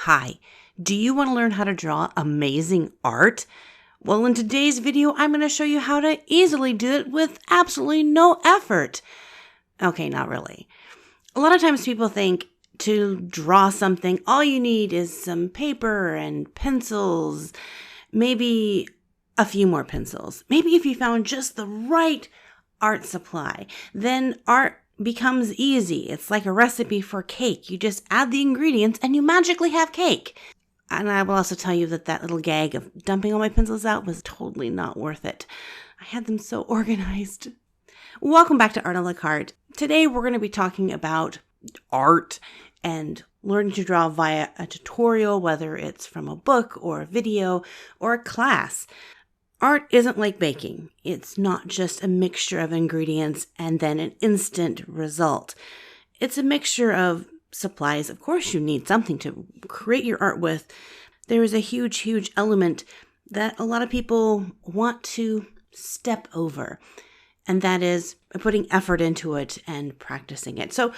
Hi, do you want to learn how to draw amazing art? Well, in today's video, I'm going to show you how to easily do it with absolutely no effort. Okay, not really. A lot of times people think to draw something, all you need is some paper and pencils, maybe a few more pencils. Maybe if you found just the right art supply, then art becomes easy. It's like a recipe for cake. You just add the ingredients and you magically have cake. And I will also tell you that little gag of dumping all my pencils out was totally not worth it. I had them so organized. Welcome back to Art a la Carte. Today we're going to be talking about art and learning to draw via a tutorial, whether it's from a book or a video or a class. Art isn't like baking. It's not just a mixture of ingredients and then an instant result. It's a mixture of supplies. Of course, you need something to create your art with. There is a huge element that a lot of people want to step over, and that is putting effort into it and practicing it. So,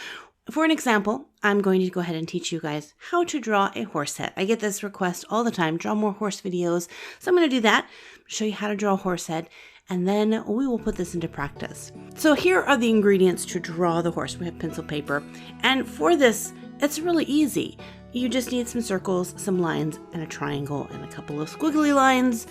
for an example, I'm going to go ahead and teach you guys how to draw a horse head. I get this request all the time, draw more horse videos. So I'm going to do that, show you how to draw a horse head, and then we will put this into practice. So here are the ingredients to draw the horse. We have pencil paper, and for this, it's really easy. You just need some circles, some lines, and a triangle, and a couple of squiggly lines,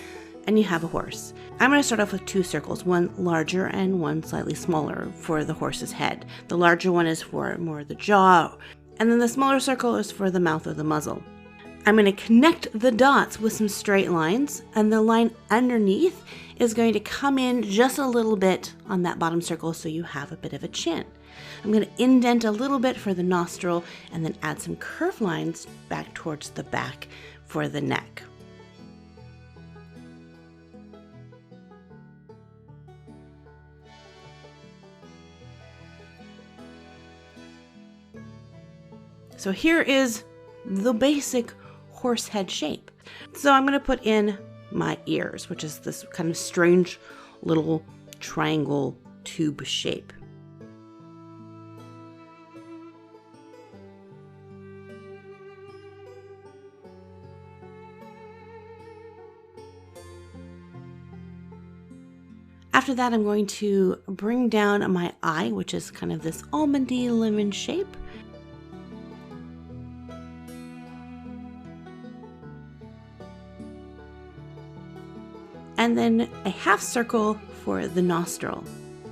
and you have a horse. I'm going to start off with two circles, one larger and one slightly smaller for the horse's head. The larger one is for more the jaw, and then the smaller circle is for the mouth or the muzzle. I'm going to connect the dots with some straight lines, and the line underneath is going to come in just a little bit on that bottom circle so you have a bit of a chin. I'm going to indent a little bit for the nostril and then add some curved lines back towards the back for the neck. So here is the basic horse head shape. So I'm going to put in my ears, which is this kind of strange little triangle tube shape. After that, I'm going to bring down my eye, which is kind of this almondy lemon shape. And then a half circle for the nostril.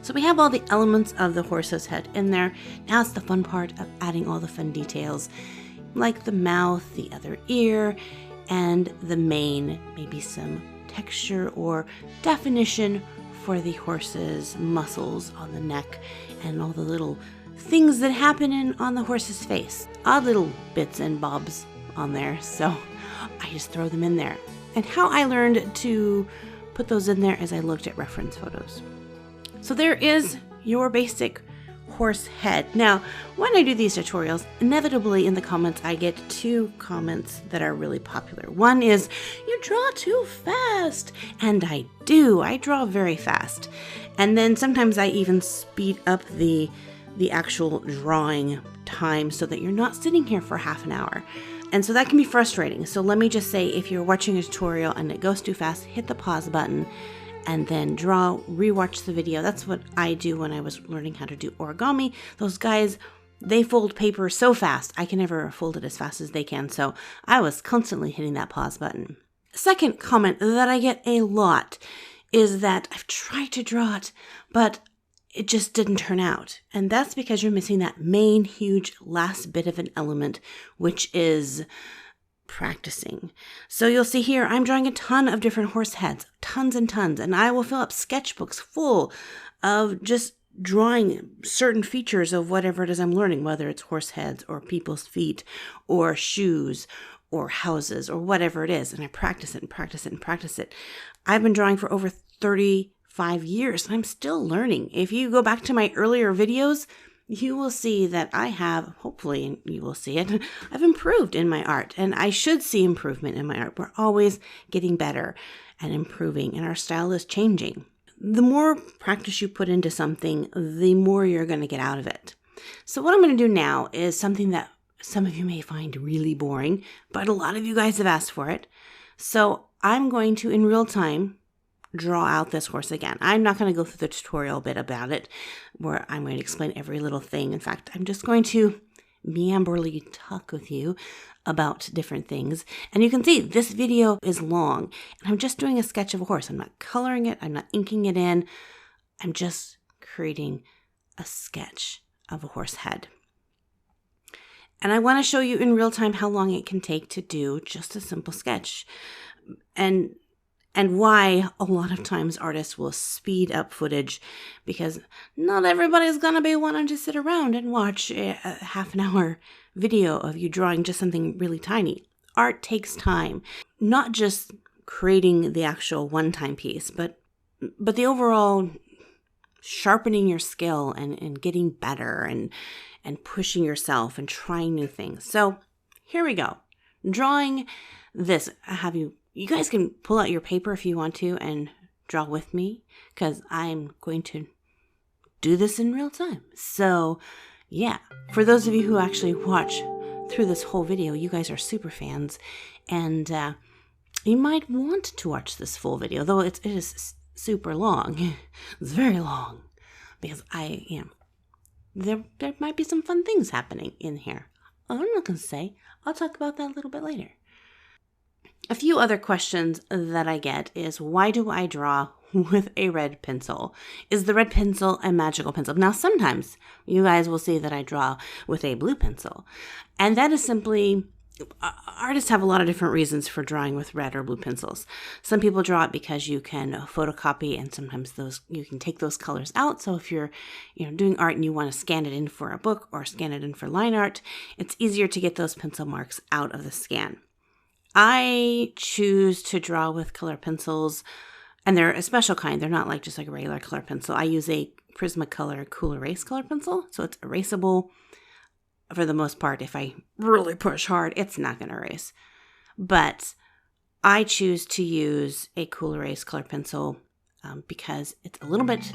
So we have all the elements of the horse's head in there. Now it's the fun part of adding all the fun details, like the mouth, the other ear, and the mane, maybe some texture or definition for the horse's muscles on the neck and all the little things that happen on the horse's face. Odd little bits and bobs on there, so I just throw them in there. And how I learned to put those in there is I looked at reference photos. So there is your basic horse head. Now, when I do these tutorials, inevitably in the comments I get two comments that are really popular. One is, you draw too fast. And I do. I draw very fast. And then sometimes I even speed up the actual drawing time so that you're not sitting here for half an hour. And so that can be frustrating. So let me just say, if you're watching a tutorial and it goes too fast, hit the pause button and then rewatch the video. That's what I do when I was learning how to do origami. Those guys, they fold paper so fast. I can never fold it as fast as they can. So I was constantly hitting that pause button. Second comment that I get a lot is that I've tried to draw it, but it just didn't turn out. And that's because you're missing that main, huge last bit of an element, which is practicing. So you'll see here, I'm drawing a ton of different horse heads, tons and tons, and I will fill up sketchbooks full of just drawing certain features of whatever it is I'm learning, whether it's horse heads or people's feet or shoes or houses or whatever it is. And I practice it and practice it and practice it. I've been drawing for over 35 years. I'm still learning. If you go back to my earlier videos, you will see that I have, hopefully you will see it, I've improved in my art, and I should see improvement in my art. We're always getting better and improving, and our style is changing. The more practice you put into something, the more you're going to get out of it. So what I'm going to do now is something that some of you may find really boring, but a lot of you guys have asked for it. So I'm going to, in real time, draw out this horse again. I'm not going to go through the tutorial bit about it, where I'm going to explain every little thing. In fact, I'm just going to meanderly talk with you about different things. And you can see this video is long, and I'm just doing a sketch of a horse. I'm not coloring it. I'm not inking it in. I'm just creating a sketch of a horse head. And I want to show you in real time how long it can take to do just a simple sketch. And why a lot of times artists will speed up footage, because not everybody's going to be wanting to sit around and watch a half an hour video of you drawing just something really tiny. Art takes time, not just creating the actual one-time piece, but the overall sharpening your skill and getting better and pushing yourself and trying new things. So here we go. Drawing this. You guys can pull out your paper if you want to and draw with me, because I'm going to do this in real time. So yeah, for those of you who actually watch through this whole video, you guys are super fans, and you might want to watch this full video, though it is super long. It's very long, because there might be some fun things happening in here. I'm not going to say. I'll talk about that a little bit later. A few other questions that I get is, why do I draw with a red pencil? Is the red pencil a magical pencil? Now, sometimes you guys will see that I draw with a blue pencil, and that is simply, artists have a lot of different reasons for drawing with red or blue pencils. Some people draw it because you can photocopy, and sometimes you can take those colors out. So if you're doing art and you want to scan it in for a book or scan it in for line art, it's easier to get those pencil marks out of the scan. I choose to draw with color pencils, and they're a special kind. They're not just like a regular color pencil. I use a Prismacolor Cool Erase color pencil, so it's erasable. For the most part, if I really push hard, it's not going to erase. But I choose to use a Cool Erase color pencil because it's a little bit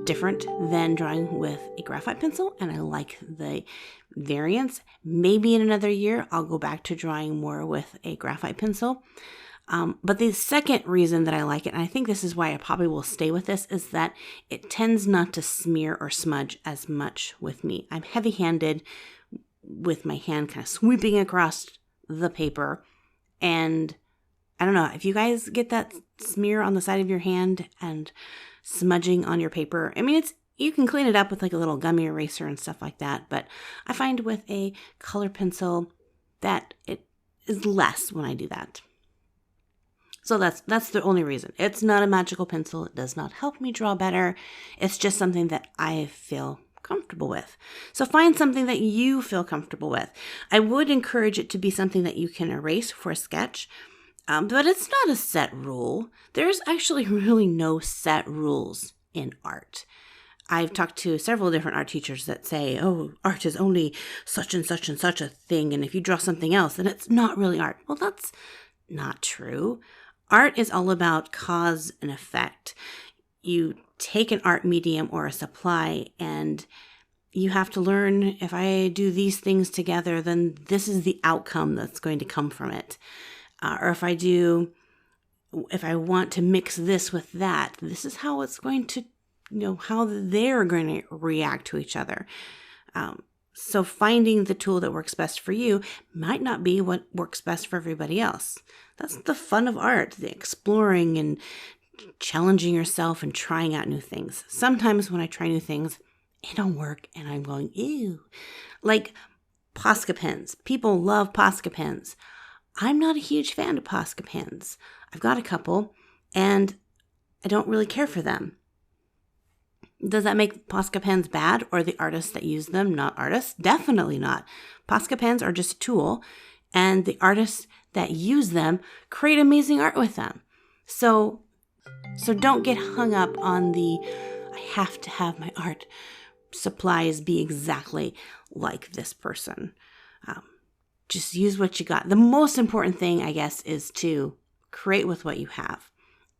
different than drawing with a graphite pencil, and I like the variance. Maybe in another year, I'll go back to drawing more with a graphite pencil. But the second reason that I like it, and I think this is why I probably will stay with this, is that it tends not to smear or smudge as much with me. I'm heavy-handed with my hand kind of sweeping across the paper, and I don't know if you guys get that smear on the side of your hand and smudging on your paper. I mean, you can clean it up with a little gummy eraser and stuff like that, but I find with a color pencil that it is less when I do that. So that's the only reason. It's not a magical pencil. It does not help me draw better. It's just something that I feel comfortable with. So find something that you feel comfortable with. I would encourage it to be something that you can erase for a sketch, but it's not a set rule. There's actually really no set rules in art. I've talked to several different art teachers that say, oh, art is only such and such and such a thing, and if you draw something else, then it's not really art. Well, that's not true. Art is all about cause and effect. You take an art medium or a supply, and you have to learn, if I do these things together, then this is the outcome that's going to come from it. Or if I want to mix this with that, this is how it's going to, how they're going to react to each other. So finding the tool that works best for you might not be what works best for everybody else. That's the fun of art, the exploring and challenging yourself and trying out new things. Sometimes when I try new things, it don't work and I'm going, ew. Like Posca pens. People love Posca pens. I'm not a huge fan of Posca pens. I've got a couple and I don't really care for them. Does that make Posca pens bad, or the artists that use them not artists? Definitely not. Posca pens are just a tool, and the artists that use them create amazing art with them. So don't get hung up on I have to have my art supplies be exactly like this person. Just use what you got. The most important thing, I guess, is to create with what you have.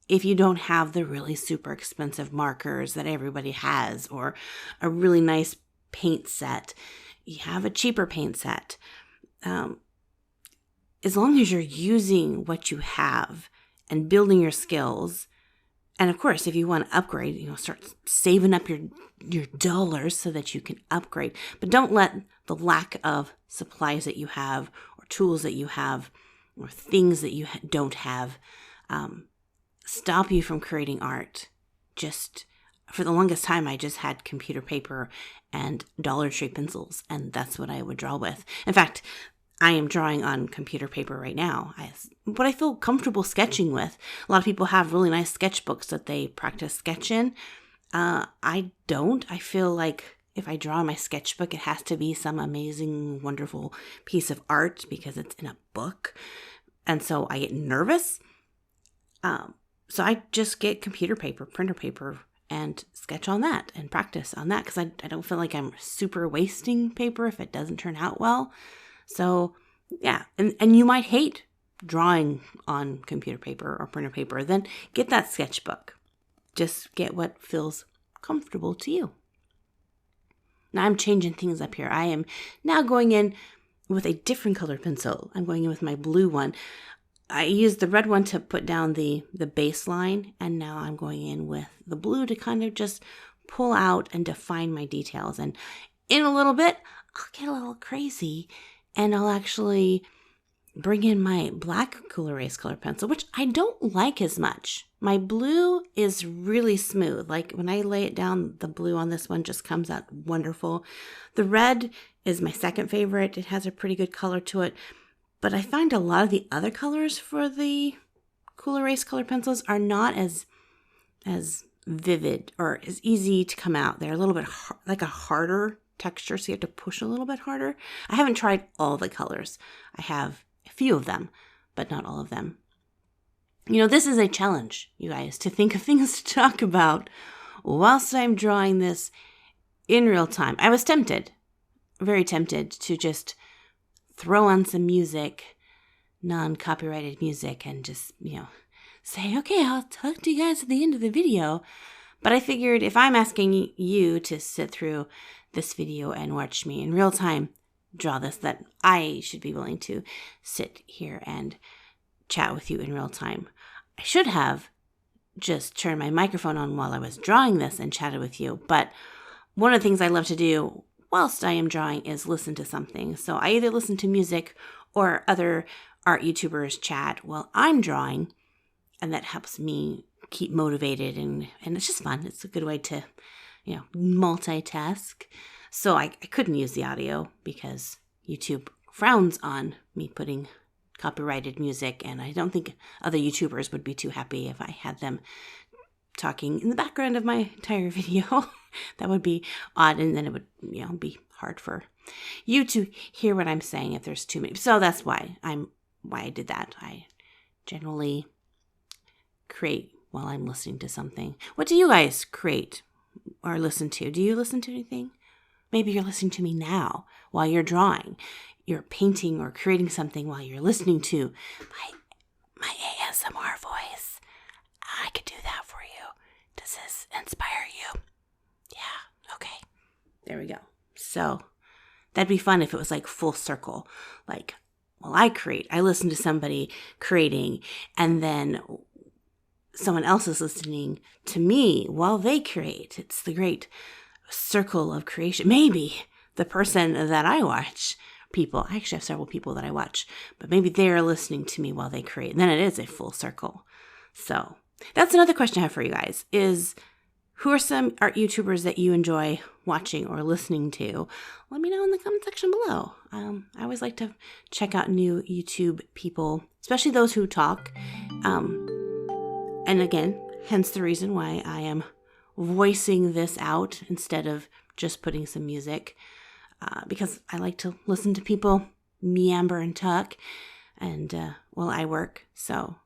If you don't have the really super expensive markers that everybody has, or a really nice paint set, you have a cheaper paint set. as long as you're using what you have and building your skills, and of course, if you want to upgrade, start saving up your dollars so that you can upgrade. But don't let the lack of supplies that you have, or tools that you have, or things that you don't have, stop you from creating art. Just for the longest time, I just had computer paper and Dollar Tree pencils, and that's what I would draw with. In fact, I am drawing on computer paper right now. What I feel comfortable sketching with. A lot of people have really nice sketchbooks that they practice sketch in. I don't. I feel like if I draw my sketchbook, it has to be some amazing, wonderful piece of art because it's in a book. And so I get nervous. So I just get computer paper, printer paper, and sketch on that and practice on that because I don't feel like I'm super wasting paper if it doesn't turn out well. So yeah, and you might hate drawing on computer paper or printer paper, then get that sketchbook. Just get what feels comfortable to you. Now I'm changing things up here. I am now going in with a different colored pencil. I'm going in with my blue one. I used the red one to put down the baseline, and now I'm going in with the blue to kind of just pull out and define my details. And in a little bit, I'll get a little crazy, and I'll actually bring in my black Cool Erase color pencil, which I don't like as much. My blue is really smooth. Like when I lay it down, the blue on this one just comes out wonderful. The red is my second favorite. It has a pretty good color to it. But I find a lot of the other colors for the Cool Erase color pencils are not as vivid or as easy to come out. They're a little bit like a harder texture, so you have to push a little bit harder. I haven't tried all the colors. I have a few of them, but not all of them. This is a challenge, you guys, to think of things to talk about whilst I'm drawing this in real time. I was tempted, very tempted, to just throw on some music, non-copyrighted music, and just, say, okay, I'll talk to you guys at the end of the video. But I figured if I'm asking you to sit through this video and watch me in real time draw this, that I should be willing to sit here and chat with you in real time. I should have just turned my microphone on while I was drawing this and chatted with you. But one of the things I love to do whilst I am drawing is listen to something. So I either listen to music or other art YouTubers chat while I'm drawing, and that helps me keep motivated, and it's just fun. It's a good way to, multitask. So I couldn't use the audio because YouTube frowns on me putting copyrighted music, and I don't think other YouTubers would be too happy if I had them talking in the background of my entire video. That would be odd, and then it would, be hard for you to hear what I'm saying if there's too many. So that's why I did that. I generally create while I'm listening to something. What do you guys create or listen to? Do you listen to anything? Maybe you're listening to me now while you're drawing. You're painting or creating something while you're listening to my ASMR voice. I could do that for you. Does this inspire you? Yeah, okay. There we go. So that'd be fun if it was like full circle. Like, while I create, I listen to somebody creating, and then someone else is listening to me while they create. It's the great circle of creation. Maybe the person that I watch, I actually have several people that I watch, but maybe they're listening to me while they create. And then it is a full circle. So that's another question I have for you guys is, who are some art YouTubers that you enjoy watching or listening to? Let me know in the comment section below. I always like to check out new YouTube people, especially those who talk. And again, hence the reason why I am voicing this out instead of just putting some music, because I like to listen to people meander and talk and while I work. So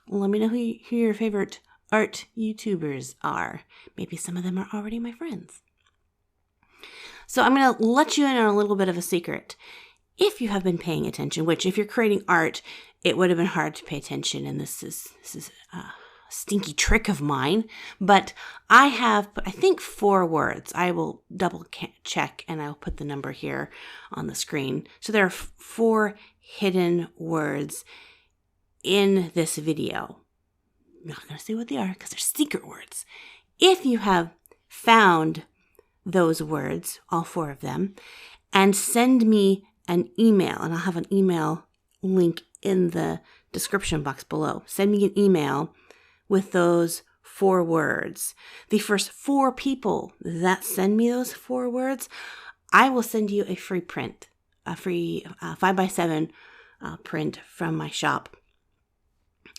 let me know who your favorite art YouTubers are. Maybe some of them are already my friends. So I'm going to let you in on a little bit of a secret. If you have been paying attention, which if you're creating art, it would have been hard to pay attention. And this is stinky trick of mine, but I have, I think, 4 words. I will double check and I'll put the number here on the screen. So there are 4 hidden words in this video. I'm not going to say what they are because they're secret words. If you have found those words, all 4 of them, and send me an email, and I'll have an email link in the description box below. Send me an email with those 4 words. The first 4 people that send me those 4 words, I will send you a free print, a free 5x7 print from my shop.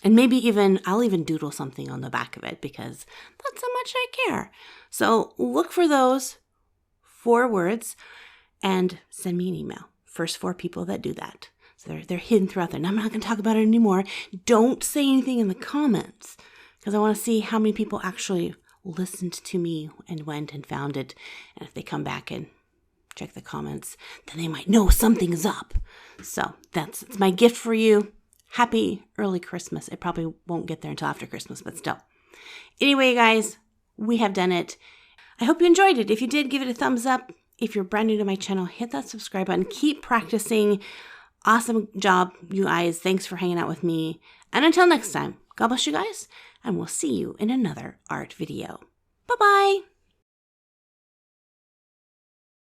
And maybe I'll even doodle something on the back of it because that's how much I care. So look for those 4 words and send me an email. First 4 people that do that. So they're hidden throughout there. Now I'm not going to talk about it anymore. Don't say anything in the comments because I want to see how many people actually listened to me and went and found it. And if they come back and check the comments, then they might know something's up. So it's my gift for you. Happy early Christmas. It probably won't get there until after Christmas, but still. Anyway, guys, we have done it. I hope you enjoyed it. If you did, give it a thumbs up. If you're brand new to my channel, hit that subscribe button. Keep practicing. Awesome job, you guys. Thanks for hanging out with me. And until next time, God bless you guys, and we'll see you in another art video. Bye-bye.